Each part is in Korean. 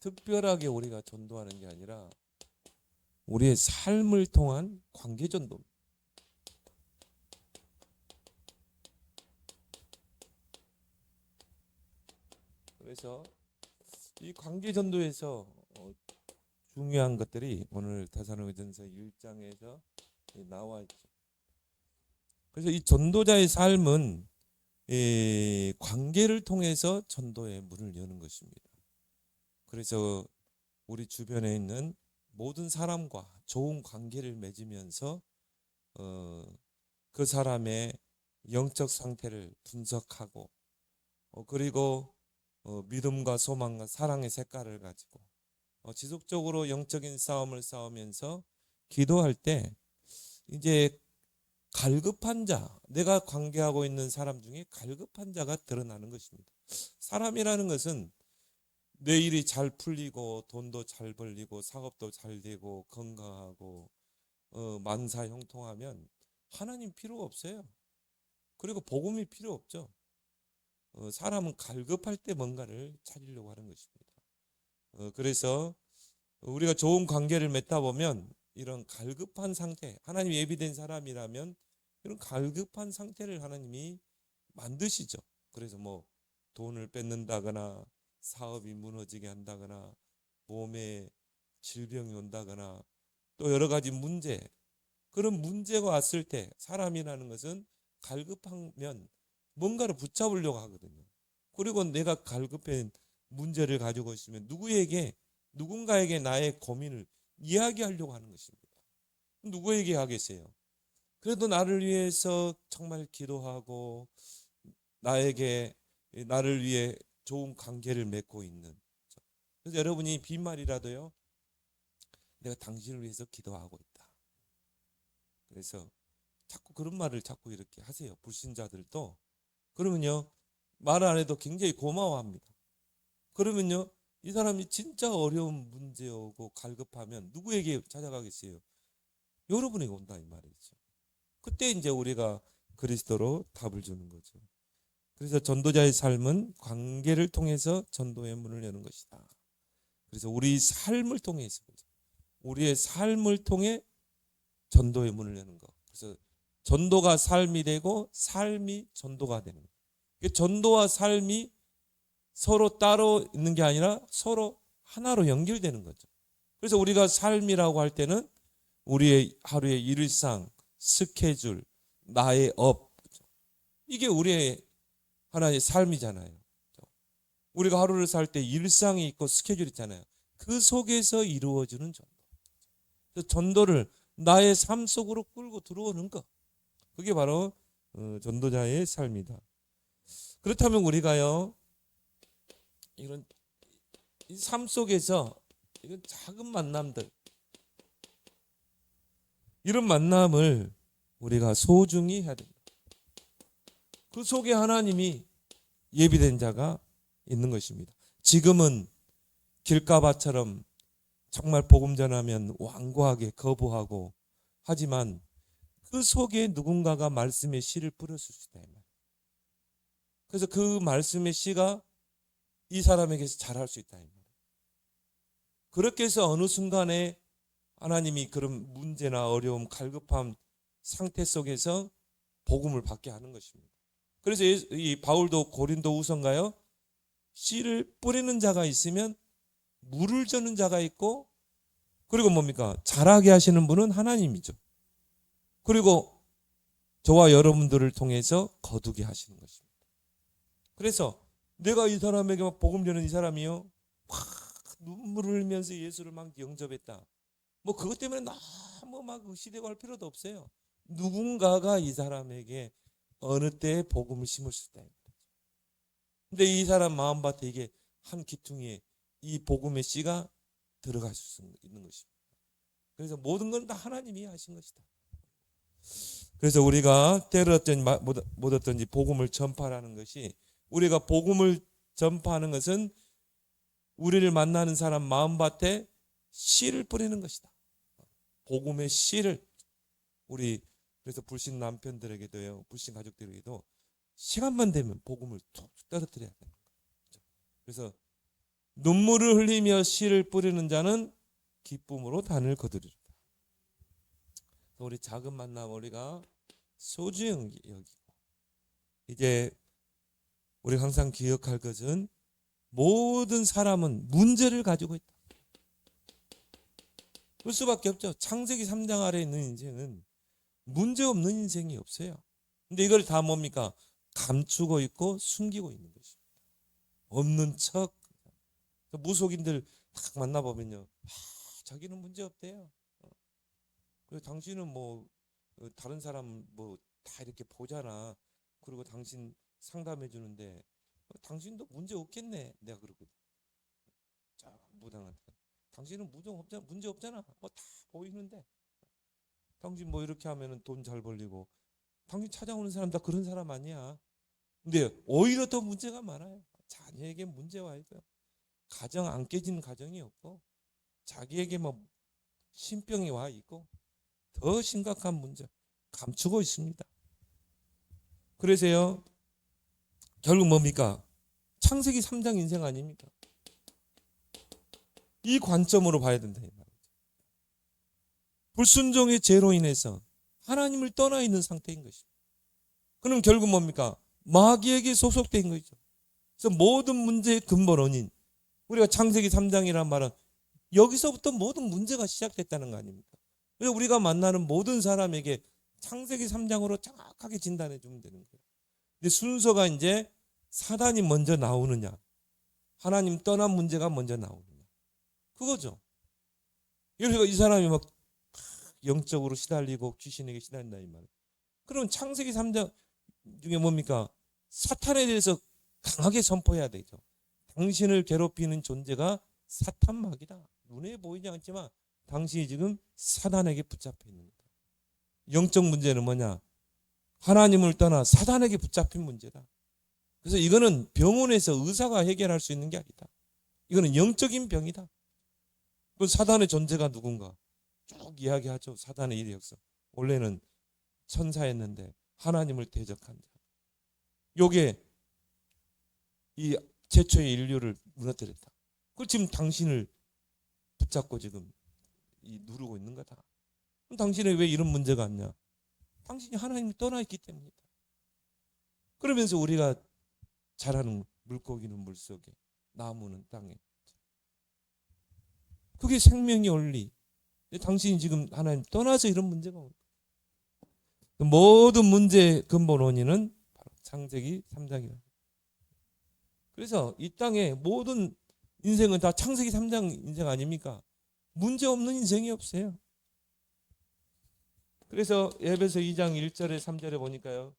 특별하게 우리가 전도하는 게 아니라 우리의 삶을 통한 관계 전도. 그래서 이 관계 전도에서 중요한 것들이 오늘 데살로니가전서 1장에서 나와 있죠. 그래서 이 전도자의 삶은 관계를 통해서 전도의 문을 여는 것입니다. 그래서 우리 주변에 있는 모든 사람과 좋은 관계를 맺으면서 그 사람의 영적 상태를 분석하고 그리고 믿음과 소망과 사랑의 색깔을 가지고 지속적으로 영적인 싸움을 싸우면서 기도할 때 이제 갈급한 자, 내가 관계하고 있는 사람 중에 갈급한 자가 드러나는 것입니다. 사람이라는 것은 내 일이 잘 풀리고 돈도 잘 벌리고 사업도 잘 되고 건강하고 만사 형통하면 하나님 필요 없어요. 그리고 복음이 필요 없죠. 사람은 갈급할 때 뭔가를 찾으려고 하는 것입니다. 그래서 우리가 좋은 관계를 맺다 보면 이런 갈급한 상태, 하나님 예비된 사람이라면 이런 갈급한 상태를 하나님이 만드시죠. 그래서 뭐 돈을 뺏는다거나 사업이 무너지게 한다거나 몸에 질병이 온다거나 또 여러 가지 문제, 그런 문제가 왔을 때 사람이라는 것은 갈급하면 뭔가를 붙잡으려고 하거든요. 그리고 내가 갈급한 문제를 가지고 있으면 누군가에게 나의 고민을 이야기하려고 하는 것입니다. 누구에게 하겠어요? 그래도 나를 위해서 정말 기도하고 나를 위해 좋은 관계를 맺고 있는. 그래서 여러분이 빈말이라도요, 내가 당신을 위해서 기도하고 있다. 그래서 자꾸 그런 말을 자꾸 이렇게 하세요. 불신자들도. 그러면요, 말 안 해도 굉장히 고마워합니다. 그러면요, 이 사람이 진짜 어려운 문제 오고 갈급하면 누구에게 찾아가겠어요? 여러분에게 온다 이 말이죠. 그때 이제 우리가 그리스도로 답을 주는 거죠. 그래서 전도자의 삶은 관계를 통해서 전도의 문을 여는 것이다. 그래서 우리의 삶을 통해 전도의 문을 여는 것. 그래서 전도가 삶이 되고 삶이 전도가 되는 것. 전도와 삶이 서로 따로 있는 게 아니라 서로 하나로 연결되는 거죠. 그래서 우리가 삶이라고 할 때는 우리의 하루의 일상, 스케줄, 나의 업, 이게 우리의 하나의 삶이잖아요. 우리가 하루를 살 때 일상이 있고 스케줄이 있잖아요. 그 속에서 이루어지는 전도. 전도를 나의 삶 속으로 끌고 들어오는 것. 그게 바로 전도자의 삶이다. 그렇다면 우리가요, 이런 삶 속에서 이런 작은 만남들, 이런 만남을 우리가 소중히 해야 됩니다. 그 속에 하나님이 예비된 자가 있는 것입니다. 지금은 길가바처럼 정말 복음 전하면 완고하게 거부하고 하지만 그 속에 누군가가 말씀의 씨를 뿌렸을 수 있다. 그래서 그 말씀의 씨가 이 사람에게서 자랄 수 있다. 그렇게 해서 어느 순간에 하나님이 그런 문제나 어려움, 갈급함 상태 속에서 복음을 받게 하는 것입니다. 그래서 이 바울도 고린도후서인가요? 씨를 뿌리는 자가 있으면 물을 주는 자가 있고, 그리고 뭡니까? 자라게 하시는 분은 하나님이죠. 그리고 저와 여러분들을 통해서 거두게 하시는 것입니다. 그래서 내가 이 사람에게 막 복음 전하는 이 사람이요, 막 눈물을 흘리면서 예수를 막 영접했다. 뭐 그것 때문에 너무 막 의시되고 할 필요도 없어요. 누군가가 이 사람에게 어느 때에 복음을 심을 수 있다. 근데 이 사람 마음밭에 이게 한 기퉁이에 이 복음의 씨가 들어갈 수 있는 것입니다. 그래서 모든 건 다 하나님이 하신 것이다. 그래서 우리가 때를 얻든지 못 얻든지 복음을 전파하는 것이, 우리가 복음을 전파하는 것은 우리를 만나는 사람 마음밭에 씨를 뿌리는 것이다. 복음의 씨를 우리, 그래서 불신 남편들에게도요, 불신 가족들에게도 시간만 되면 복음을 툭툭 떨어뜨려야 돼요. 그래서 눈물을 흘리며 씨를 뿌리는 자는 기쁨으로 단을 거두리로다. 우리 작은 만남 우리가 소중히 여기고, 이제 우리 항상 기억할 것은 모든 사람은 문제를 가지고 있다. 그럴 수밖에 없죠. 창세기 3장 아래에 있는 인생은 문제 없는 인생이 없어요. 근데 이걸 다 뭡니까? 감추고 있고 숨기고 있는 것입니다. 없는 척. 무속인들 딱 만나보면요, 자기는 문제 없대요. 그리고 당신은 뭐 다른 사람 뭐 다 이렇게 보잖아. 그리고 당신 상담해 주는데 당신도 문제 없겠네. 내가 그러거든. 자, 무당한테 당신은 문제 없잖아. 뭐 다 보이는데 당신 뭐 이렇게 하면은 돈 잘 벌리고, 당신 찾아오는 사람 다 그런 사람 아니야. 근데 오히려 더 문제가 많아요. 자녀에게 문제 와 있고요. 가정 안 깨지는 가정이 없고, 자기에게 뭐 신병이 와 있고, 더 심각한 문제 감추고 있습니다. 그래서요, 결국 뭡니까? 창세기 3장 인생 아닙니까? 이 관점으로 봐야 된다. 불순종의 죄로 인해서 하나님을 떠나 있는 상태인 것입니다. 그럼 결국 뭡니까? 마귀에게 소속된 거죠. 그래서 모든 문제의 근본 원인, 우리가 창세기 3장이라는 말은 여기서부터 모든 문제가 시작됐다는 거 아닙니까? 그래서 우리가 만나는 모든 사람에게 창세기 3장으로 정확하게 진단해 주면 되는 거예요. 근데 순서가 이제 사단이 먼저 나오느냐, 하나님 떠난 문제가 먼저 나오느냐, 그거죠. 그래서 이 사람이 막 영적으로 시달리고 귀신에게 시달린다 이 말이에요. 그럼 창세기 3장 중에 뭡니까? 사탄에 대해서 강하게 선포해야 되죠. 당신을 괴롭히는 존재가 사탄마귀다. 눈에 보이지 않지만 당신이 지금 사단에게 붙잡혀 있는 거다. 영적 문제는 뭐냐? 하나님을 떠나 사단에게 붙잡힌 문제다. 그래서 이거는 병원에서 의사가 해결할 수 있는 게 아니다. 이거는 영적인 병이다. 그 사단의 존재가 누군가 쭉 이야기하죠. 사단의 이력서. 원래는 천사였는데 하나님을 대적한 자. 요게 이 최초의 인류를 무너뜨렸다. 그 지금 당신을 붙잡고 지금 누르고 있는 거다. 그럼 당신에 왜 이런 문제가 왔냐? 당신이 하나님을 떠나 있기 때문이다. 그러면서 우리가 자라는 물고기는 물속에, 나무는 땅에. 그게 생명의 원리. 당신이 지금 하나님 떠나서 이런 문제가 온 거예요. 모든 문제의 근본 원인은 바로 창세기 3장이다. 그래서 이 땅에 모든 인생은 다 창세기 3장 인생 아닙니까? 문제 없는 인생이 없어요. 그래서 에베소 2장 1절에 3절에 보니까요,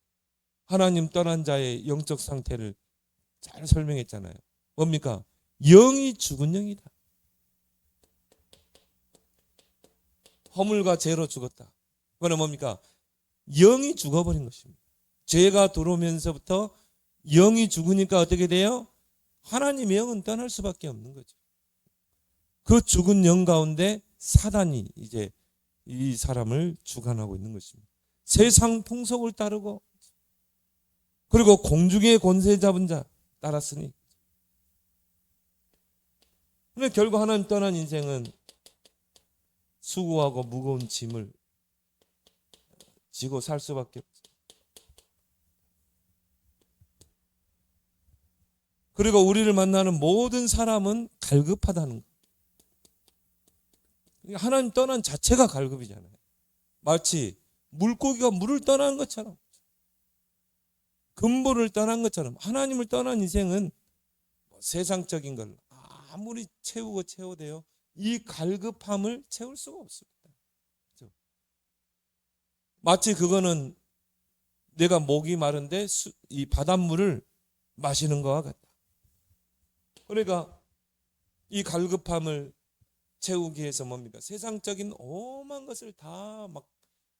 하나님 떠난 자의 영적 상태를 잘 설명했잖아요. 뭡니까? 영이 죽은 영이다. 허물과 죄로 죽었다. 그거는 뭡니까? 영이 죽어버린 것입니다. 죄가 들어오면서부터 영이 죽으니까 어떻게 돼요? 하나님의 영은 떠날 수밖에 없는 거죠. 그 죽은 영 가운데 사단이 이제 이 사람을 주관하고 있는 것입니다. 세상 풍속을 따르고, 그리고 공중의 권세 잡은 자 따랐으니. 근데 결국 하나님 떠난 인생은 수고하고 무거운 짐을 지고 살 수밖에 없죠. 그리고 우리를 만나는 모든 사람은 갈급하다는 거. 하나님 떠난 자체가 갈급이잖아요. 마치 물고기가 물을 떠난 것처럼, 근본을 떠난 것처럼 하나님을 떠난 인생은 세상적인 걸 아무리 채우고 채워도요, 이 갈급함을 채울 수가 없습니다. 그렇죠? 마치 그거는 내가 목이 마른데 이 바닷물을 마시는 것과 같다. 그러니까 이 갈급함을 채우기 위해서 뭡니까? 세상적인 오만 것을 다 막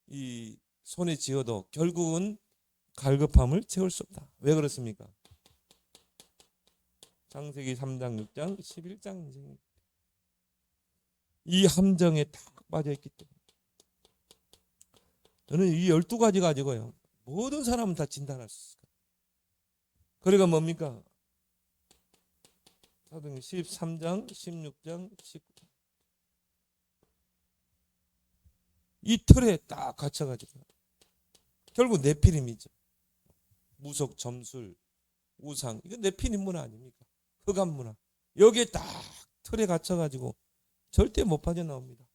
이 손에 쥐어도 결국은 갈급함을 채울 수 없다. 왜 그렇습니까? 창세기 3장, 6장, 11장 인생, 이 함정에 딱 빠져있기 때문에 저는 이 12가지 가지고요, 모든 사람은 다 진단할 수 있어요. 그러니까 뭡니까? 사도행전 13장, 16장, 19장. 이 틀에 딱 갇혀가지고 결국 네피림이죠. 무속, 점술, 우상, 이거 네피림 문화 아닙니까? 흑암 문화. 여기에 딱 틀에 갇혀가지고 절대 못 빠져나옵니다.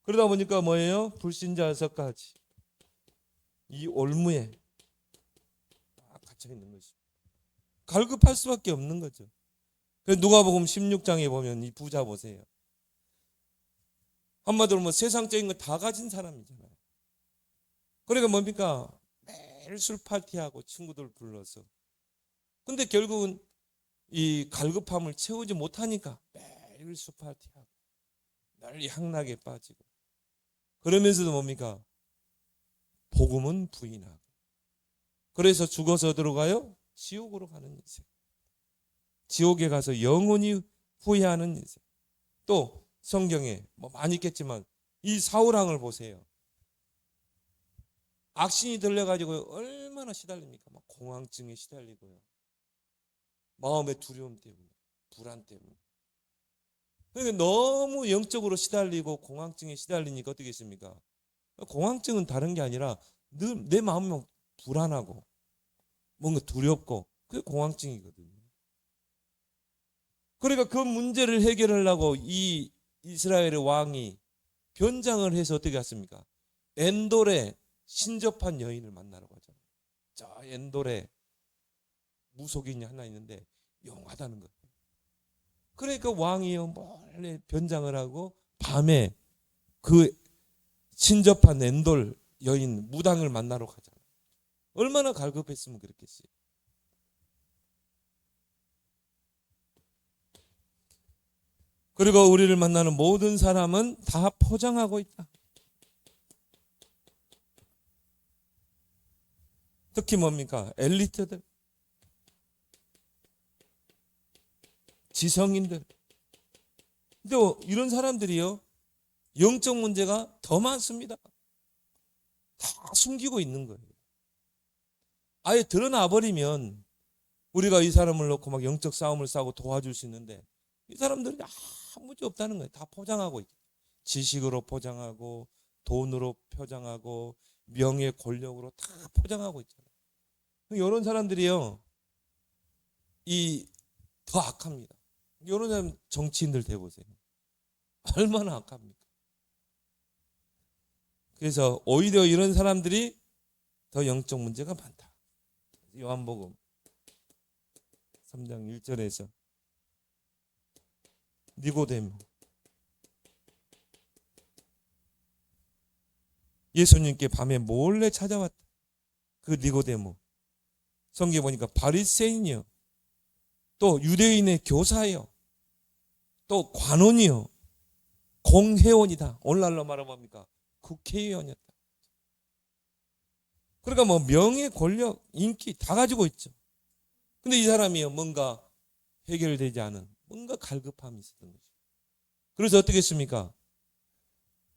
그러다 보니까 뭐예요? 불신자에서까지 이 올무에 딱 갇혀 있는 것입니다. 갈급할 수밖에 없는 거죠. 그래서 누가복음 16장에 보면 이 부자 보세요. 한마디로 뭐 세상적인 거 다 가진 사람이잖아요. 그러니까 뭡니까? 매일 술 파티하고 친구들 불러서. 근데 결국은 이 갈급함을 채우지 못하니까 매일 술 파티하고 늘 향락에 빠지고. 그러면서도 뭡니까? 복음은 부인하고. 그래서 죽어서 들어가요? 지옥으로 가는 인생. 지옥에 가서 영원히 후회하는 인생. 또 성경에 뭐 많이 있겠지만 이 사울왕을 보세요. 악신이 들려가지고 얼마나 시달립니까? 막 공황증에 시달리고요. 마음의 두려움 때문에, 불안 때문에. 그러니까 너무 영적으로 시달리고 공황증에 시달리니까 어떻게 했습니까? 공황증은 다른 게 아니라 늘 내 마음이 불안하고 뭔가 두렵고 그게 공황증이거든요. 그러니까 그 문제를 해결하려고 이 이스라엘의 왕이 변장을 해서 어떻게 했습니까? 엔돌에 신접한 여인을 만나러 가잖아요. 저 엔돌에 무속인이 하나 있는데 용하다는 거예요. 그러니까 왕이요 몰래 변장을 하고 밤에 그 신접한 엔돌 여인 무당을 만나러 가잖아요. 얼마나 갈급했으면 그랬겠어요. 그리고 우리를 만나는 모든 사람은 다 포장하고 있다. 특히 뭡니까? 엘리트들, 지성인들. 근데 이런 사람들이요, 영적 문제가 더 많습니다. 다 숨기고 있는 거예요. 아예 드러나 버리면 우리가 이 사람을 놓고 막 영적 싸움을 싸고 도와줄 수 있는데 이 사람들이 아무 문제 없다는 거예요. 다 포장하고 있고, 지식으로 포장하고, 돈으로 포장하고, 명예, 권력으로 다 포장하고 있잖아요. 이런 사람들이요, 더 악합니다. 이런 사람 정치인들 대보세요. 얼마나 악합니까? 그래서 오히려 이런 사람들이 더 영적 문제가 많다. 요한복음 3장 1절에서 니고데모, 예수님께 밤에 몰래 찾아왔다. 그 니고데모, 성경에 보니까 바리새인이요, 또 유대인의 교사요, 또 관원이요, 공회원이다. 오늘날로 말하면 뭡니까? 국회의원이었다. 그러니까 뭐 명예, 권력, 인기 다 가지고 있죠. 근데 이 사람이요, 뭔가 해결되지 않은 뭔가 갈급함이 있었던 거죠. 그래서 어떻게 했습니까?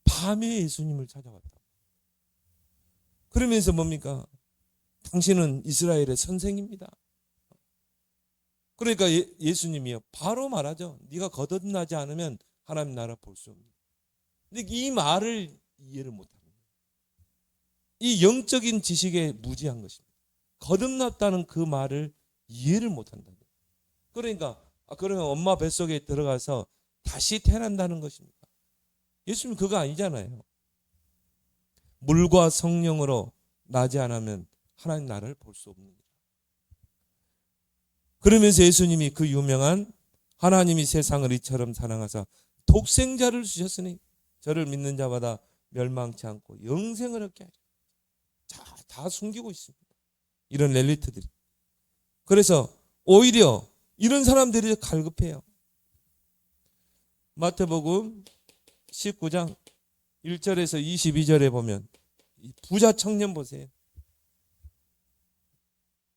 밤에 예수님을 찾아왔다. 그러면서 뭡니까? 당신은 이스라엘의 선생입니다. 그러니까 예수님이요, 바로 말하죠. 네가 거듭나지 않으면 하나님 나라 볼 수 없는. 근데 이 말을 이해를 못하는 거예요. 이 영적인 지식에 무지한 것입니다. 거듭났다는 그 말을 이해를 못한다는 거예요. 그러니까 그러면 엄마 뱃속에 들어가서 다시 태어난다는 것입니까? 예수님 그거 아니잖아요. 물과 성령으로 나지 않으면 하나님 나라를 볼 수 없는 거예요. 그러면서 예수님이 그 유명한 하나님이 세상을 이처럼 사랑하사 독생자를 주셨으니 저를 믿는 자마다 멸망치 않고 영생을 얻게 하리라. 자, 다 숨기고 있습니다. 이런 엘리트들이. 그래서 오히려 이런 사람들이 갈급해요. 마태복음 19장 1절에서 22절에 보면 부자 청년 보세요.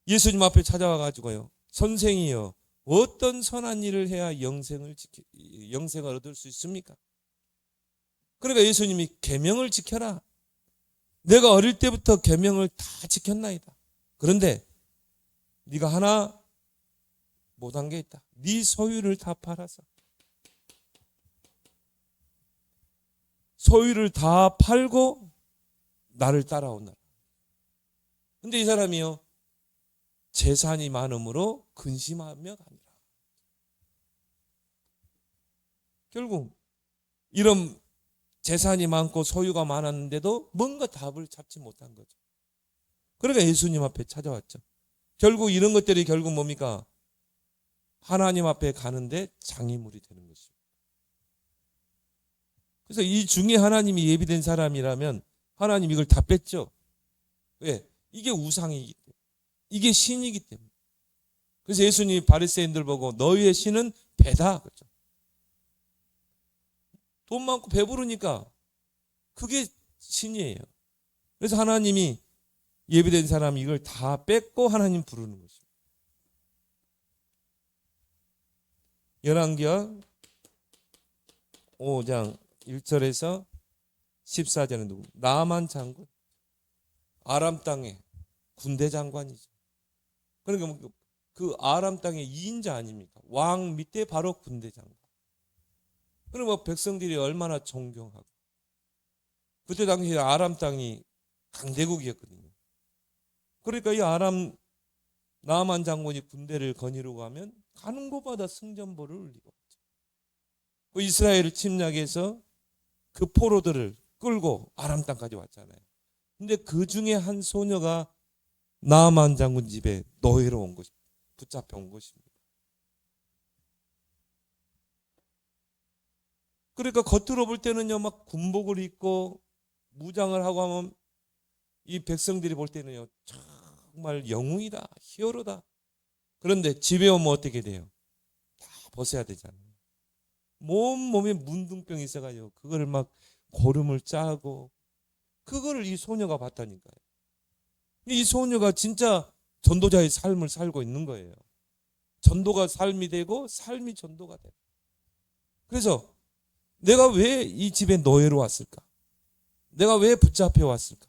예수님 앞에 찾아와 가지고요, 선생이요, 어떤 선한 일을 해야 영생을 얻을 수 있습니까? 그러니까 예수님이 계명을 지켜라. 내가 어릴 때부터 계명을 다 지켰나이다. 그런데 네가 하나 못한 게 있다. 네 소유를 다 팔아서 소유를 다 팔고 나를 따라오너라. 근데 이 사람이요, 재산이 많음으로 근심하며 가니라. 결국 이런 재산이 많고 소유가 많았는데도 뭔가 답을 잡지 못한 거죠. 그러니까 예수님 앞에 찾아왔죠. 결국 이런 것들이 결국 뭡니까? 하나님 앞에 가는데 장애물이 되는 것입니다. 그래서 이 중에 하나님이 예비된 사람이라면 하나님 이걸 다 뺐죠. 왜? 이게 우상이기 때문에, 이게 신이기 때문에. 그래서 예수님이 바리새인들 보고 너희의 신은 배다 그렇죠. 돈 많고 배부르니까 그게 신이에요. 그래서 하나님이 예비된 사람이 이걸 다 뺐고 하나님 부르는 것입니다. 열왕기하 5장 1절에서 14절은 누구? 나만 장군, 아람 땅의 군대 장관이죠. 그러니까 그 아람 땅의 2인자 아닙니까? 왕 밑에 바로 군대 장관. 그럼 백성들이 얼마나 존경하고. 그때 당시에 아람 땅이 강대국이었거든요. 그러니까 이 나만 장군이 군대를 거니러 가면 가는 곳마다 승전보를 울리고 그 이스라엘을 침략해서 그 포로들을 끌고 아람 땅까지 왔잖아요. 근데 그 중에 한 소녀가 나만 장군 집에 노예로 온 것입니다. 붙잡혀 온 것입니다. 그러니까 겉으로 볼 때는요, 막 군복을 입고 무장을 하고 하면 이 백성들이 볼 때는요, 정말 영웅이다, 히어로다. 그런데 집에 오면 어떻게 돼요? 다 벗어야 되잖아요. 몸에 문둥병이 있어가지고 그거를 막 고름을 짜고 그거를 이 소녀가 봤다니까요. 이 소녀가 진짜 전도자의 삶을 살고 있는 거예요. 전도가 삶이 되고 삶이 전도가 돼요. 그래서 내가 왜 이 집에 노예로 왔을까? 내가 왜 붙잡혀 왔을까?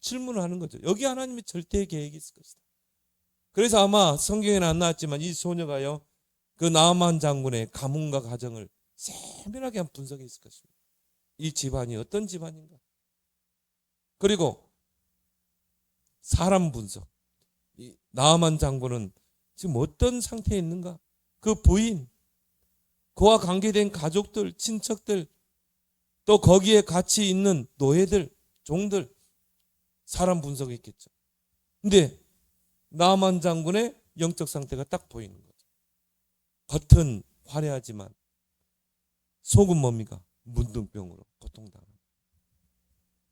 질문을 하는 거죠. 여기 하나님의 절대 계획이 있을 것이다. 그래서 아마 성경에는 안 나왔지만 이 소녀가요, 그 나만 장군의 가문과 가정을 세밀하게 한 분석이 있을 것입니다. 이 집안이 어떤 집안인가? 그리고 사람 분석. 이 나만 장군은 지금 어떤 상태에 있는가? 그 부인, 그와 관계된 가족들, 친척들, 또 거기에 같이 있는 노예들, 종들, 사람 분석이 있겠죠. 근데 나만 장군의 영적 상태가 딱 보이는 거죠. 겉은 화려하지만 속은 뭡니까? 문둥병으로 고통당합니다.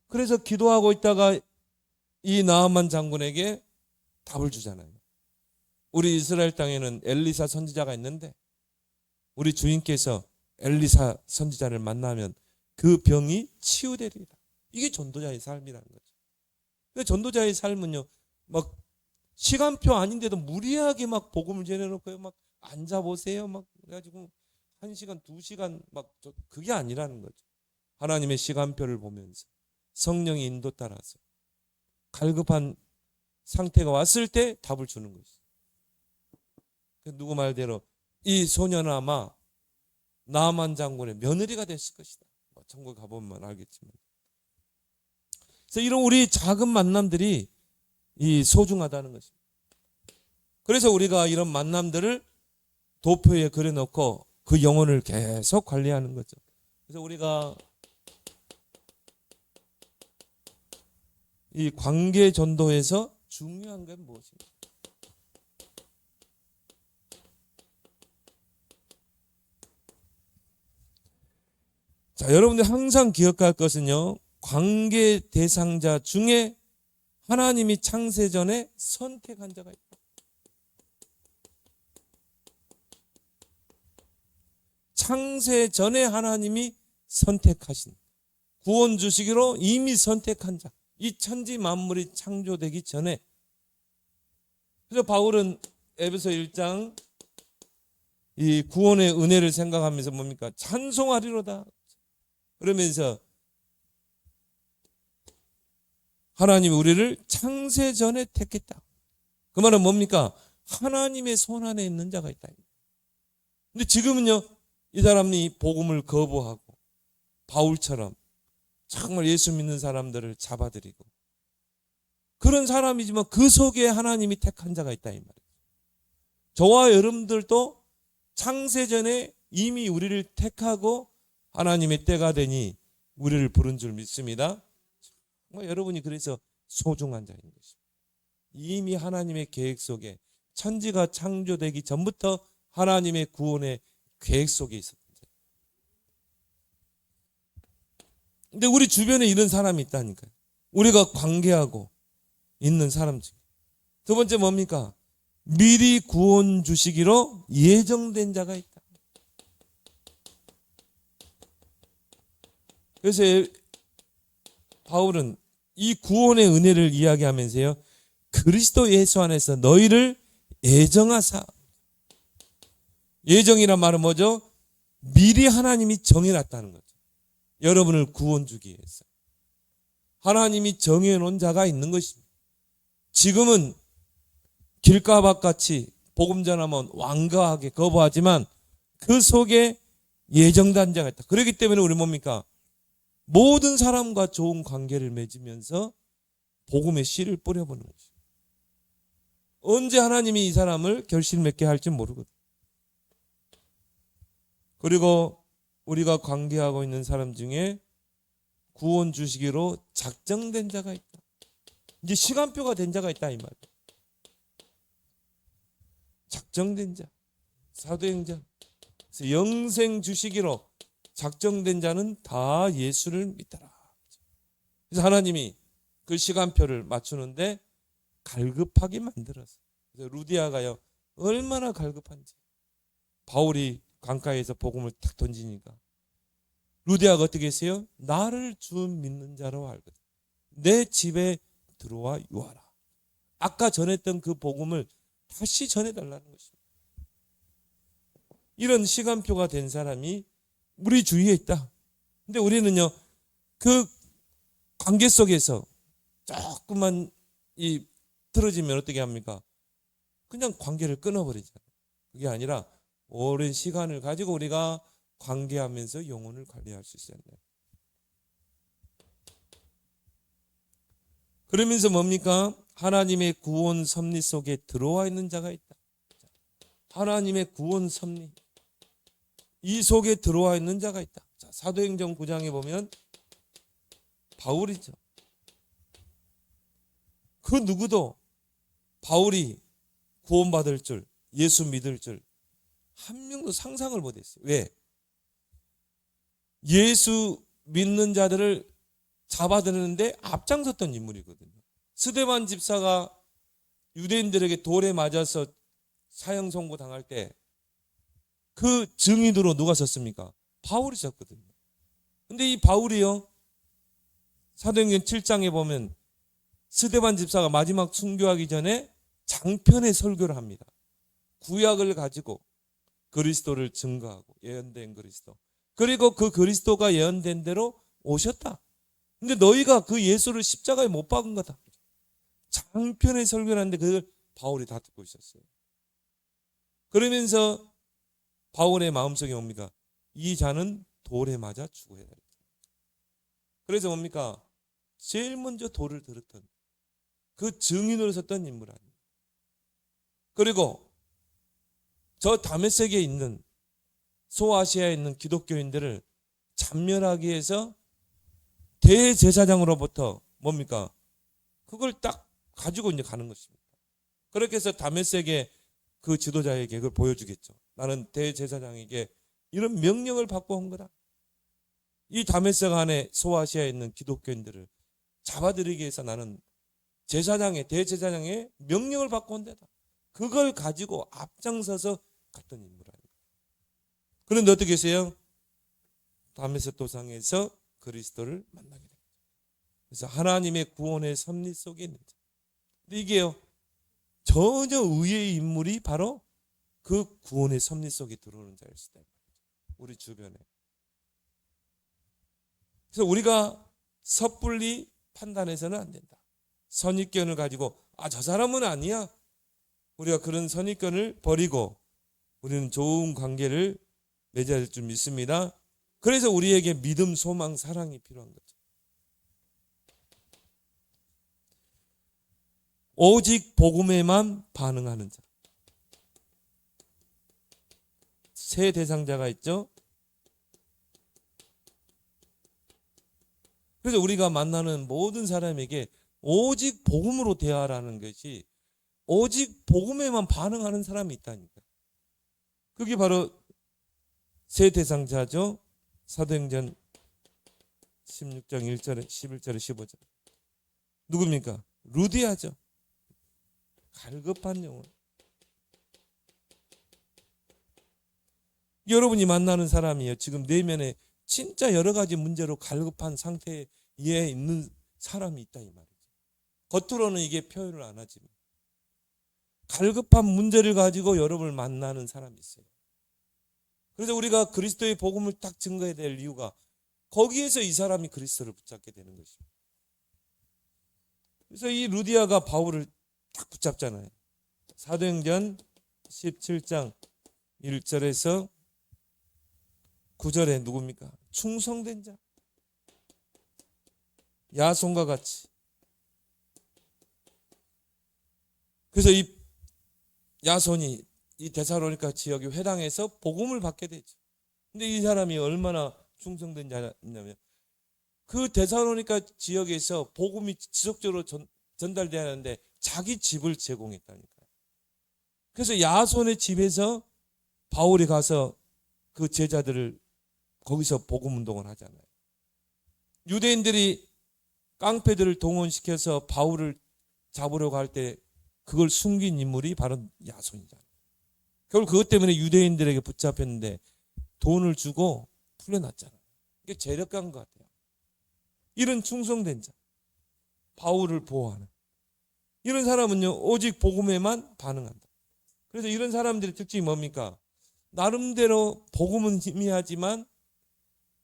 그래서 기도하고 있다가 이 나만 장군에게 답을 주잖아요. 우리 이스라엘 땅에는 엘리사 선지자가 있는데 우리 주인께서 엘리사 선지자를 만나면 그 병이 치유되리라. 이게 전도자의 삶이라는 거죠. 근데 전도자의 삶은요, 막 시간표 아닌데도 무리하게 막 복음을 전해놓고요, 막 앉아보세요, 막 그래가지고 1시간, 2시간 막 그게 아니라는 거죠. 하나님의 시간표를 보면서 성령의 인도 따라서 갈급한 상태가 왔을 때 답을 주는 것이죠. 누구 말대로 이 소녀는 아마 나만 장군의 며느리가 됐을 것이다. 천국 가보면 알겠지만. 그래서 이런 우리 작은 만남들이 이 소중하다는 것입니다. 그래서 우리가 이런 만남들을 도표에 그려놓고 그 영혼을 계속 관리하는 거죠. 그래서 우리가 이 관계 전도에서 중요한 건 무엇입니까? 자, 여러분들 항상 기억할 것은요, 관계 대상자 중에 하나님이 창세 전에 선택한 자가 있다. 창세 전에 하나님이 선택하신, 구원 주시기로 이미 선택한 자, 이 천지 만물이 창조되기 전에. 그래서 바울은 에베소 1장 이 구원의 은혜를 생각하면서 뭡니까? 찬송하리로다. 그러면서 하나님이 우리를 창세 전에 택했다. 그 말은 뭡니까? 하나님의 손 안에 있는 자가 있다. 근데 지금은요, 이 사람이 복음을 거부하고 바울처럼 정말 예수 믿는 사람들을 잡아들이고 그런 사람이지만 그 속에 하나님이 택한 자가 있다 이 말이에요. 저와 여러분들도 창세전에 이미 우리를 택하고 하나님의 때가 되니 우리를 부른 줄 믿습니다. 여러분이 그래서 소중한 자인 것입니다. 이미 하나님의 계획 속에 천지가 창조되기 전부터 하나님의 구원의 계획 속에 있었던 자예요. 근데 우리 주변에 이런 사람이 있다니까요. 우리가 관계하고 있는 사람 중에 두 번째 뭡니까? 미리 구원 주시기로 예정된 자가 있다. 그래서 바울은 이 구원의 은혜를 이야기하면서요, 그리스도 예수 안에서 너희를 예정하사. 예정이란 말은 뭐죠? 미리 하나님이 정해놨다는 거죠. 여러분을 구원 주기 위해서 하나님이 정해놓은 자가 있는 것입니다. 지금은 길가밭같이 복음 전하면 완강하게 거부하지만 그 속에 예정된 자가 있다. 그렇기 때문에 우리 뭡니까? 모든 사람과 좋은 관계를 맺으면서 복음의 씨를 뿌려보는 것입니다. 언제 하나님이 이 사람을 결실 맺게 할지 모르거든. 그리고 우리가 관계하고 있는 사람 중에 구원 주시기로 작정된 자가 있다. 이제 시간표가 된 자가 있다 이 말이에요. 작정된 자, 사도행전. 그래서 영생 주시기로 작정된 자는 다 예수를 믿더라. 그래서 하나님이 그 시간표를 맞추는데 갈급하게 만들었어요. 그래서 루디아가요, 얼마나 갈급한지. 바울이 강가에서 복음을 탁 던지니까 루디아가 어떻게 했어요? 나를 주 믿는 자로 알거든. 내 집에 들어와 유하라. 아까 전했던 그 복음을 다시 전해달라는 것입니다. 이런 시간표가 된 사람이 우리 주위에 있다. 근데 우리는요, 그 관계 속에서 조금만 틀어지면 어떻게 합니까? 그냥 관계를 끊어버리잖아요. 그게 아니라 오랜 시간을 가지고 우리가 관계하면서 영혼을 관리할 수 있어야 돼요. 그러면서 뭡니까? 하나님의 구원 섭리 속에 들어와 있는 자가 있다. 하나님의 구원 섭리, 이 속에 들어와 있는 자가 있다. 자, 사도행전 9장에 보면 바울이죠. 그 누구도 바울이 구원받을 줄, 예수 믿을 줄 한 명도 상상을 못했어요. 왜? 예수 믿는 자들을 잡아들이는데 앞장섰던 인물이거든요. 스데반 집사가 유대인들에게 돌에 맞아서 사형 선고 당할 때 그 증인으로 누가 섰습니까? 바울이 섰거든요. 근데 이 바울이요, 사도행전 7장에 보면 스데반 집사가 마지막 순교하기 전에 장편의 설교를 합니다. 구약을 가지고 그리스도를 증거하고 예언된 그리스도, 그리고 그 그리스도가 예언된 대로 오셨다. 근데 너희가 그 예수를 십자가에 못 박은 거다. 장편의 설교를 하는데 그걸 바울이 다 듣고 있었어요. 그러면서 바울의 마음속에 뭡니까? 이 자는 돌에 맞아 죽어야 돼. 그래서 뭡니까? 제일 먼저 돌을 들었던 그 증인으로 섰던 인물 아니에요. 그리고 저 다메섹에 있는, 소아시아에 있는 기독교인들을 참멸하기 위해서 대제사장으로부터 뭡니까? 그걸 딱 가지고 이제 가는 것입니다. 그렇게 해서 다메섹의 그 지도자에게 그걸 보여주겠죠. 나는 대제사장에게 이런 명령을 받고 온 거다. 이 다메섹 안에 소아시아에 있는 기독교인들을 잡아들이기 위해서 나는 대제사장의 명령을 받고 온 데다. 그걸 가지고 앞장서서 갔던 인물 아닙니까? 그런데 어떻게 했어요? 다메섹 도상에서 그리스도를 만나게 됩니다. 그래서 하나님의 구원의 섭리 속에 있는 자. 근데 이게요, 전혀 의외의 인물이 바로 그 구원의 섭리 속에 들어오는 자일 수도 있다. 우리 주변에. 그래서 우리가 섣불리 판단해서는 안 된다. 선입견을 가지고 저 사람은 아니야. 우리가 그런 선입견을 버리고 우리는 좋은 관계를 맺어야 될 줄 믿습니다. 그래서 우리에게 믿음, 소망, 사랑이 필요한 거죠. 오직 복음에만 반응하는 자. 세 대상자가 있죠. 그래서 우리가 만나는 모든 사람에게 오직 복음으로 대하라는 것이, 오직 복음에만 반응하는 사람이 있다니까. 그게 바로 세 대상자죠. 사도행전 16장 1절에 11절에 15절. 누굽니까? 루디아죠. 갈급한 영혼. 여러분이 만나는 사람이요, 지금 내면에 진짜 여러 가지 문제로 갈급한 상태에 있는 사람이 있다 이 말이죠. 겉으로는 이게 표현을 안 하지만 갈급한 문제를 가지고 여러분을 만나는 사람이 있어요. 그래서 우리가 그리스도의 복음을 딱 증거해야 될 이유가 거기에서 이 사람이 그리스도를 붙잡게 되는 것입니다. 그래서 이 루디아가 바울을 딱 붙잡잖아요. 사도행전 17장 1절에서 9절에 누굽니까? 충성된 자. 야손과 같이. 그래서 이 야손이 이 데살로니가 지역의 회당에서 복음을 받게 되죠. 근데 이 사람이 얼마나 충성된 자냐면 그 데살로니가 지역에서 복음이 지속적으로 전달돼야 하는데 자기 집을 제공했다니까요. 그래서 야손의 집에서 바울이 가서 그 제자들을 거기서 복음 운동을 하잖아요. 유대인들이 깡패들을 동원시켜서 바울을 잡으려고 할 때 그걸 숨긴 인물이 바로 야손이잖아요. 결국 그것 때문에 유대인들에게 붙잡혔는데 돈을 주고 풀려났잖아요. 이게 재력가인 것 같아요. 이런 충성된 자, 바울을 보호하는 이런 사람은요, 오직 복음에만 반응한다. 그래서 이런 사람들의 특징이 뭡니까? 나름대로 복음은 희미하지만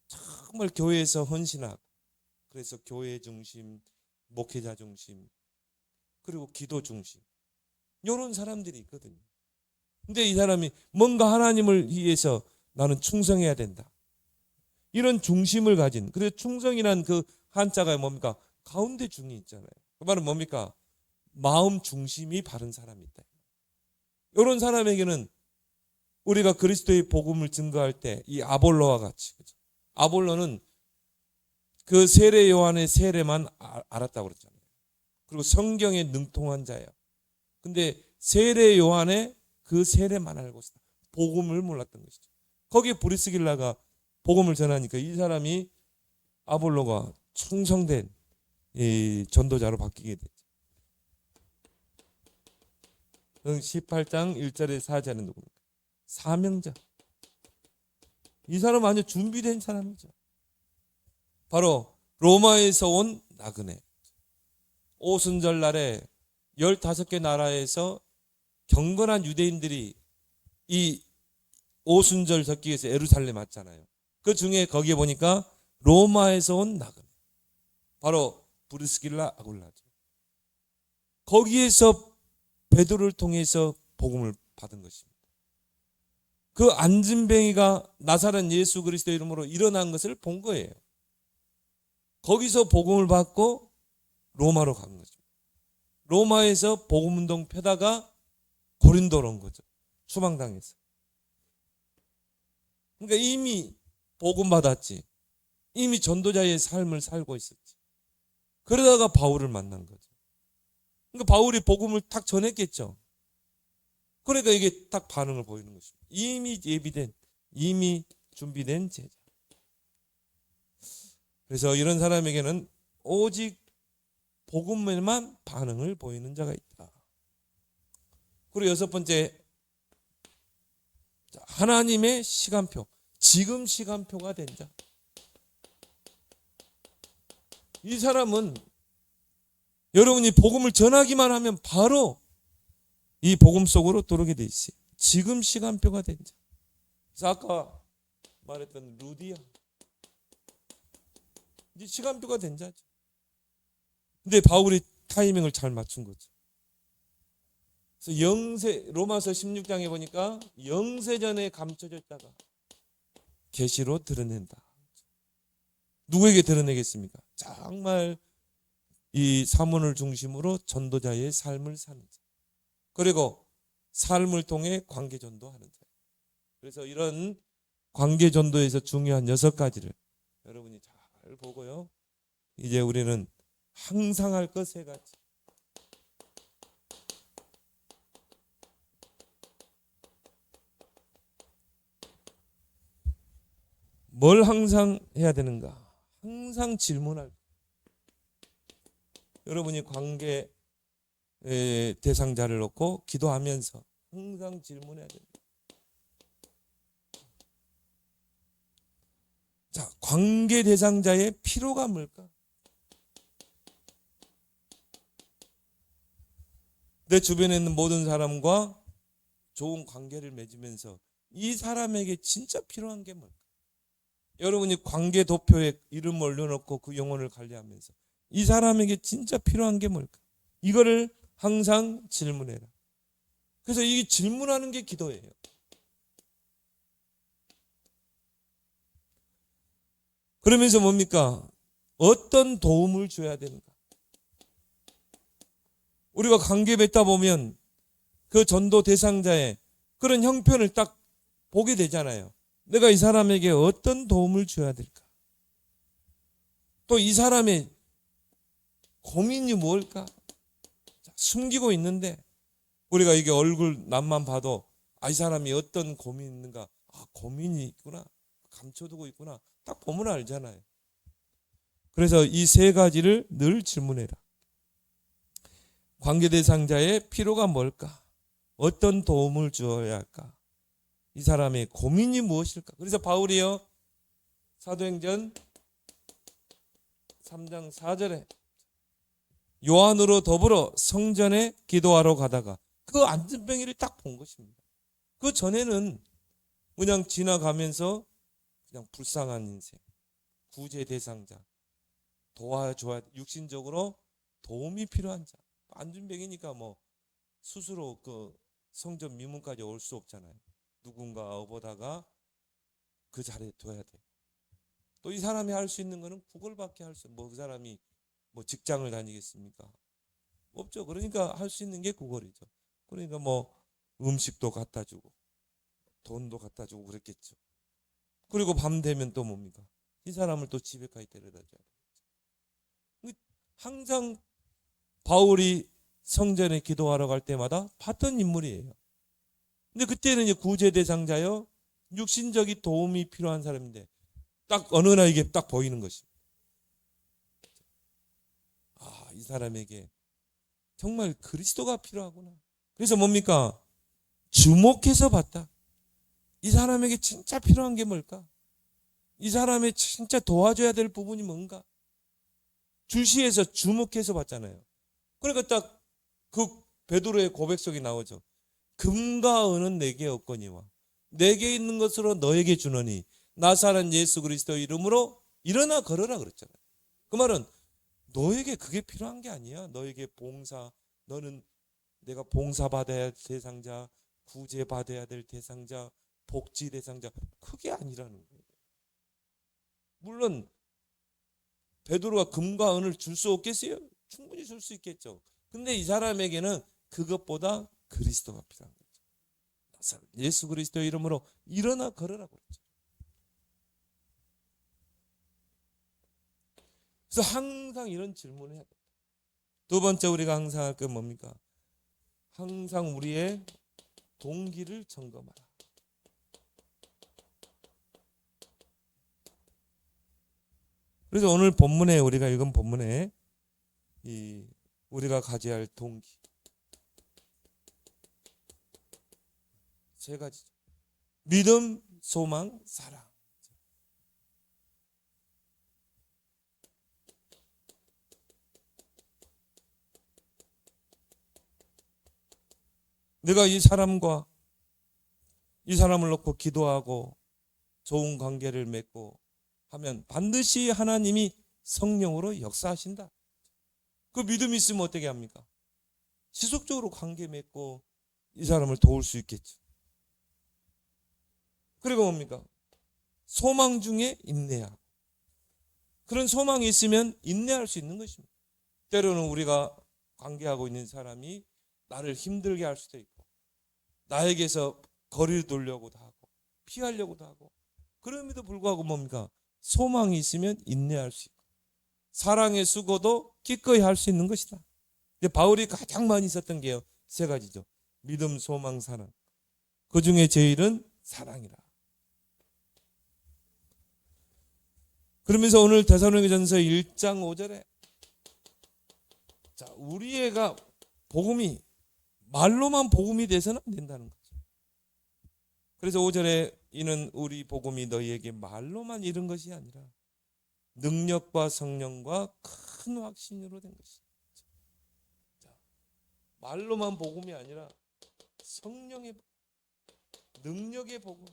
정말 교회에서 헌신하고, 그래서 교회 중심, 목회자 중심, 그리고 기도 중심, 이런 사람들이 있거든요. 근데 이 사람이 뭔가 하나님을 위해서 나는 충성해야 된다, 이런 중심을 가진, 그래서 충성이란 그 한자가 뭡니까? 가운데 중이 있잖아요. 그 말은 뭡니까? 마음 중심이 바른 사람이 있다. 이런 사람에게는 우리가 그리스도의 복음을 증거할 때 이 아볼로와 같이, 그렇죠? 아볼로는 그 세례 요한의 세례만 알았다고 그랬잖아요. 그리고 성경에 능통한 자예요. 근데 세례 요한의 그 세례만 알고 있었다. 복음을 몰랐던 것이죠. 거기에 브리스길라가 복음을 전하니까 이 사람이, 아볼로가 충성된 이 전도자로 바뀌게 됐죠. 18장 1절에 4절은 누굽니까? 사명자. 이 사람은 아주 준비된 사람이죠. 바로 로마에서 온 나그네. 오순절 날에 15개 나라에서 경건한 유대인들이 이 오순절 적기 위해서 예루살렘 왔잖아요. 그 중에 거기에 보니까 로마에서 온 나그네, 바로 브리스길라 아굴라죠. 거기에서 베드로를 통해서 복음을 받은 것입니다. 그 안진뱅이가 나사렛 예수 그리스도 이름으로 일어난 것을 본 거예요. 거기서 복음을 받고 로마로 간 거죠. 로마에서 복음운동 펴다가 고린도로 온 거죠. 추방당해서. 그러니까 이미 복음 받았지, 이미 전도자의 삶을 살고 있었지. 그러다가 바울을 만난 거죠. 그러니까 바울이 복음을 딱 전했겠죠. 그러니까 이게 딱 반응을 보이는 것입니다. 이미 예비된, 이미 준비된 제자. 그래서 이런 사람에게는 오직 복음에만 반응을 보이는 자가 있다. 그리고 여섯 번째, 하나님의 시간표, 지금 시간표가 된 자. 이 사람은 여러분이 복음을 전하기만 하면 바로 이 복음 속으로 들어오게 돼 있어요. 지금 시간표가 된 자. 그래서 아까 말했던 루디아, 이제 시간표가 된 자죠. 근데 바울이 타이밍을 잘 맞춘 거죠. 그래서 영세 로마서 16장에 보니까 영세전에 감춰졌다가 계시로 드러낸다. 누구에게 드러내겠습니까? 정말 이 사문을 중심으로 전도자의 삶을 사는 자. 그리고 삶을 통해 관계 전도하는 자. 그래서 이런 관계 전도에서 중요한 6가지를 여러분이 잘 보고요. 이제 우리는 항상 할 것 3가지. 뭘 항상 해야 되는가? 항상 질문할. 여러분이 관계 대상자를 놓고 기도하면서 항상 질문해야 됩니다. 자, 관계 대상자의 필요가 뭘까? 내 주변에 있는 모든 사람과 좋은 관계를 맺으면서 이 사람에게 진짜 필요한 게 뭘까? 여러분이 관계 도표에 이름 올려놓고 그 영혼을 관리하면서 이 사람에게 진짜 필요한 게 뭘까? 이거를 항상 질문해라. 그래서 이 질문하는 게 기도예요. 그러면서 뭡니까? 어떤 도움을 줘야 되는가? 우리가 관계 맺다 보면 그 전도 대상자의 그런 형편을 딱 보게 되잖아요. 내가 이 사람에게 어떤 도움을 줘야 될까? 또 이 사람의 고민이 뭘까? 숨기고 있는데 우리가 이게 얼굴 남만 봐도 이 사람이 어떤 고민이 있는가? 고민이 있구나. 감춰두고 있구나. 딱 보면 알잖아요. 그래서 이 3가지를 늘 질문해라. 관계 대상자의 필요가 뭘까? 어떤 도움을 주어야 할까? 이 사람의 고민이 무엇일까? 그래서 바울이요. 사도행전 3장 4절에 요한으로 더불어 성전에 기도하러 가다가 그 안진뱅이를 딱 본 것입니다. 그 전에는 그냥 지나가면서 그냥 불쌍한 인생, 구제 대상자, 도와줘야 육신적으로 도움이 필요한 자. 안진뱅이니까 뭐 스스로 그 성전 미문까지 올 수 없잖아요. 누군가 업어다가 그 자리에 둬야 돼. 또 이 사람이 할 수 있는 거는 구걸밖에 할 수 없어요. 그 사람이 뭐 직장을 다니겠습니까? 없죠. 그러니까 할 수 있는 게 구걸이죠. 그러니까 뭐 음식도 갖다 주고 돈도 갖다 주고 그랬겠죠. 그리고 밤 되면 또 뭡니까? 이 사람을 또 집에까지 데려다 줘야 돼. 항상 바울이 성전에 기도하러 갈 때마다 봤던 인물이에요. 근데 그때는 이제 구제 대상자요, 육신적인 도움이 필요한 사람인데 딱 어느 날 이게 딱 보이는 것입니다. 이 사람에게 정말 그리스도가 필요하구나. 그래서 뭡니까? 주목해서 봤다. 이 사람에게 진짜 필요한 게 뭘까? 이 사람의 진짜 도와줘야 될 부분이 뭔가? 주시해서 주목해서 봤잖아요. 그러니까 딱 그 베드로의 고백 속에 나오죠. 금과 은은 내게 없거니와 내게 있는 것으로 너에게 주노니 나사렛 예수 그리스도 이름으로 일어나 걸어라 그랬잖아요. 그 말은 너에게 그게 필요한 게 아니야. 너에게 봉사, 너는 내가 봉사받아야 할 대상자, 구제받아야 될 대상자, 복지 대상자, 그게 아니라는 거예요. 물론 베드로가 금과 은을 줄 수 없겠어요? 충분히 줄 수 있겠죠. 근데 이 사람에게는 그것보다 그리스도가 필요한 거죠. 예수 그리스도 이름으로 일어나 걸으라고 그랬죠. 그래서 항상 이런 질문을 해야 돼요. 두 번째 우리가 항상 할 게 뭡니까? 항상 우리의 동기를 점검하라. 그래서 오늘 본문에 우리가 읽은 본문에 우리가 가져야 할 동기 3가지죠. 믿음, 소망, 사랑. 내가 이 사람을 놓고 기도하고 좋은 관계를 맺고 하면 반드시 하나님이 성령으로 역사하신다. 그 믿음이 있으면 어떻게 합니까? 지속적으로 관계 맺고 이 사람을 도울 수 있겠죠. 그리고 뭡니까? 소망 중에 인내하고. 그런 소망이 있으면 인내할 수 있는 것입니다. 때로는 우리가 관계하고 있는 사람이 나를 힘들게 할 수도 있고, 나에게서 거리를 두려고도 하고, 피하려고도 하고, 그럼에도 불구하고 뭡니까? 소망이 있으면 인내할 수 있고, 사랑의 수고도 기꺼이 할 수 있는 것이다. 근데 바울이 가장 많이 썼던 게요, 세 가지죠. 믿음, 소망, 사랑. 그 중에 제일은 사랑이라. 그러면서 오늘 데살로니가전서 1장 5절에 자, 우리 애가 복음이 말로만 복음이 돼서는 안 된다는 거죠. 그래서 5절에 이는 우리 복음이 너희에게 말로만 이른 것이 아니라 능력과 성령과 큰 확신으로 된 것이다. 자, 말로만 복음이 아니라 성령의 능력의 복음,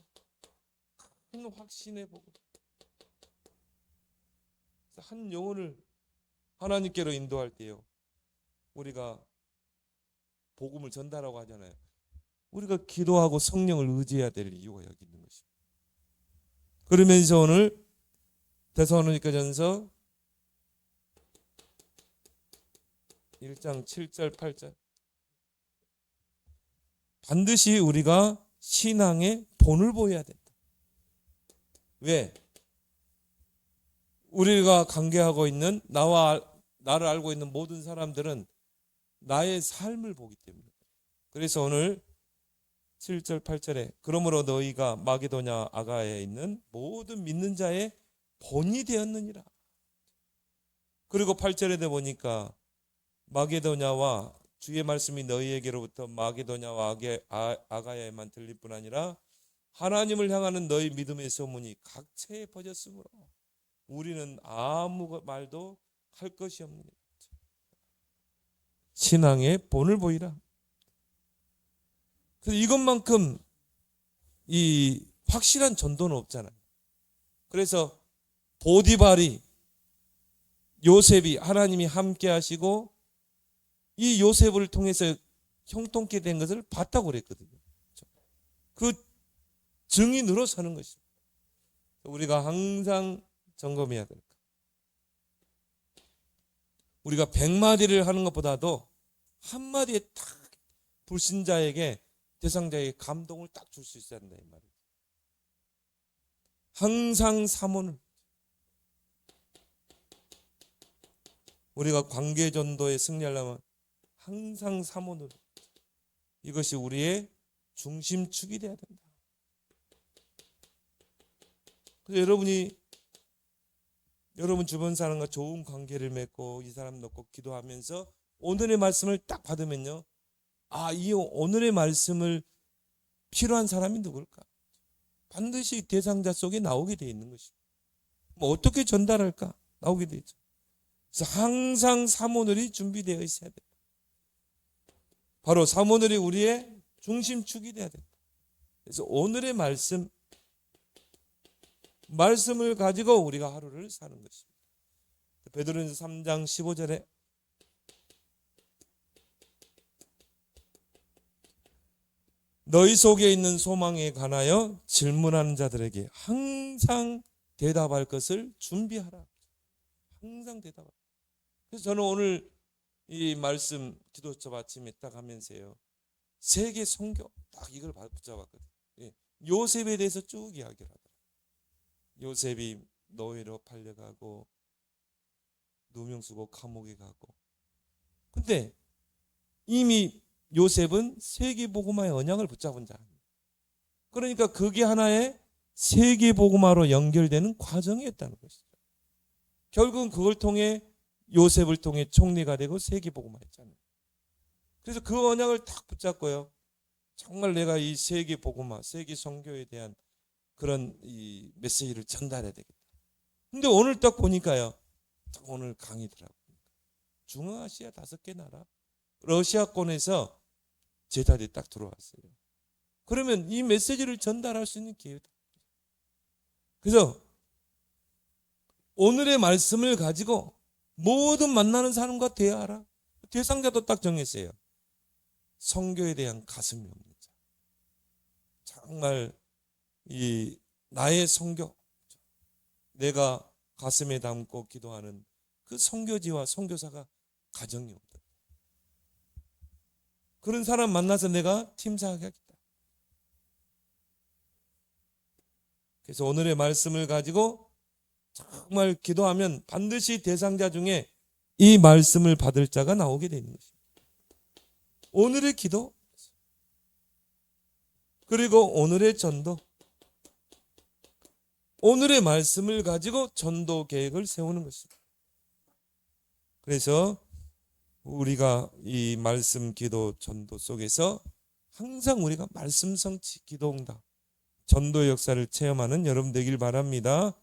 큰 확신의 복음. 한 영혼을 하나님께로 인도할 때요, 우리가 복음을 전달하고 하잖아요. 우리가 기도하고 성령을 의지해야 될 이유가 여기 있는 것입니다. 그러면서 오늘 데살로니가전서 1장 7절 8절 반드시 우리가 신앙의 본을 보여야 된다. 왜? 우리가 관계하고 있는 나를 알고 있는 모든 사람들은 나의 삶을 보기 때문에. 그래서 오늘 7절 8절에 그러므로 너희가 마게도냐 아가야에 있는 모든 믿는 자의 본이 되었느니라. 그리고 8절에 보니까 마게도냐와 주의 말씀이 너희에게로부터 마게도냐와 아가야에만 들릴 뿐 아니라 하나님을 향하는 너희 믿음의 소문이 각처에 퍼졌으므로 우리는 아무 말도 할 것이 없느니라. 신앙의 본을 보이라. 그래서 이것만큼 이 확실한 전도는 없잖아요. 그래서 보디발이 요셉이 하나님이 함께 하시고 이 요셉을 통해서 형통케 된 것을 봤다고 그랬거든요. 그 증이 늘어서는 것입니다. 우리가 항상 점검해야 될까? 우리가 100마디를 하는 것보다도 한마디에 딱 불신자에게 대상자에게 감동을 딱 줄 수 있어야 한다 이 말이에요. 항상 사모는 우리가 관계 전도에 승리하려면 항상 사모는 이것이 우리의 중심축이 돼야 된다. 그래서 여러분 주변 사람과 좋은 관계를 맺고 이 사람 놓고 기도하면서 오늘의 말씀을 딱 받으면요, 이 오늘의 말씀을 필요한 사람이 누굴까? 반드시 대상자 속에 나오게 돼 있는 것입니다. 어떻게 전달할까? 나오게 돼 있죠. 그래서 항상 사모늘이 준비되어 있어야 됩니다. 바로 사모늘이 우리의 중심축이 돼야 됩니다. 그래서 오늘의 말씀을 가지고 우리가 하루를 사는 것입니다. 베드로전서 3장 15절에 너희 속에 있는 소망에 관하여 질문하는 자들에게 항상 대답할 것을 준비하라. 항상 대답하라. 그래서 저는 오늘 이 말씀 기도처 아침에 딱 하면서요, 세계 선교 딱 이걸 붙잡았거든요. 요셉에 대해서 쭉 이야기를 하더라고요. 요셉이 노예로 팔려가고 누명 쓰고 감옥에 가고, 근데 이미 요셉은 세계복음화의 언약을 붙잡은 자입니다. 그러니까 그게 하나의 세계복음화로 연결되는 과정이었다는 것이죠. 결국은 그걸 통해 요셉을 통해 총리가 되고 세계복음화했잖아요. 그래서 그 언약을 딱 붙잡고요, 정말 내가 이 세계복음화, 세계 선교에 대한 그런 이 메시지를 전달해야 되겠다. 근데 오늘 딱 보니까요, 오늘 강의더라고요. 중앙아시아 5개 나라, 러시아권에서 제자들이 딱 들어왔어요. 그러면 이 메시지를 전달할 수 있는 기회다. 그래서 오늘의 말씀을 가지고 모든 만나는 사람과 대화하라. 대상자도 딱 정했어요. 선교에 대한 가슴이 없는 자. 정말 이 나의 선교, 내가 가슴에 담고 기도하는 그 선교지와 선교사가 가정이 없다. 그런 사람 만나서 내가 팀사하게 하겠다. 그래서 오늘의 말씀을 가지고 정말 기도하면 반드시 대상자 중에 이 말씀을 받을 자가 나오게 되는 것입니다. 오늘의 기도, 그리고 오늘의 전도, 오늘의 말씀을 가지고 전도 계획을 세우는 것입니다. 그래서 우리가 이 말씀, 기도, 전도 속에서 항상 우리가 말씀 성취, 기도 응답, 전도 역사를 체험하는 여러분 되길 바랍니다.